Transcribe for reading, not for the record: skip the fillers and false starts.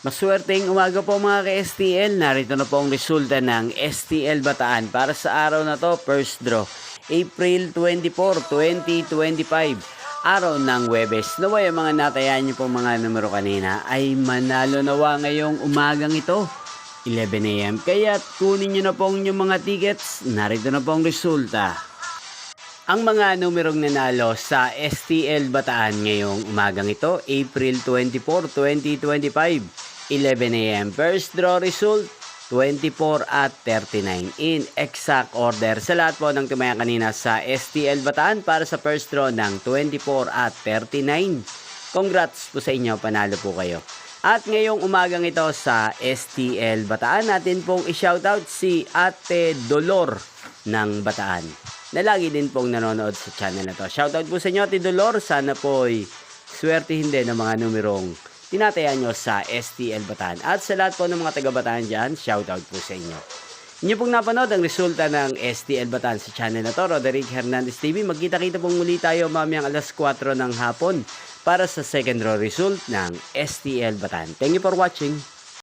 Maswerteng umaga po mga ka-STL. Narito na po ang resulta ng STL Bataan para sa araw na to, first draw. April 24, 2025. Araw ng Huwebes. Naway ang mga natayaan niyo po mga numero kanina ay manalo nawa ngayong umagang ito. 11 AM. Kaya kunin niyo na po ang inyong mga tickets. Narito na po ang resulta. Ang mga numerong nanalo sa STL Bataan ngayong umagang ito, April 24, 2025. 11 AM. First draw result, 24 at 39 in exact order. Sa lahat po ng tumaya kanina sa STL Bataan para sa first draw ng 24 at 39. Congrats po sa inyo, panalo po kayo. At ngayong umagang ito sa STL Bataan, natin pong i-shoutout si Ate Dolor ng Bataan, na lagi din pong nanonood sa channel na to. Shoutout po sa inyo, Ate Dolor. Sana po'y swertihin din ng mga numerong tinatayaan nyo sa STL Bataan. At sa lahat po ng mga taga-Bataan dyan, shoutout po sa inyo. Inyo pong napanood ang resulta ng STL Bataan sa channel na to, Roderick Hernandez TV. Magkita-kita pong muli tayo mamayang alas 4 ng hapon para sa second draw result ng STL Bataan. Thank you for watching.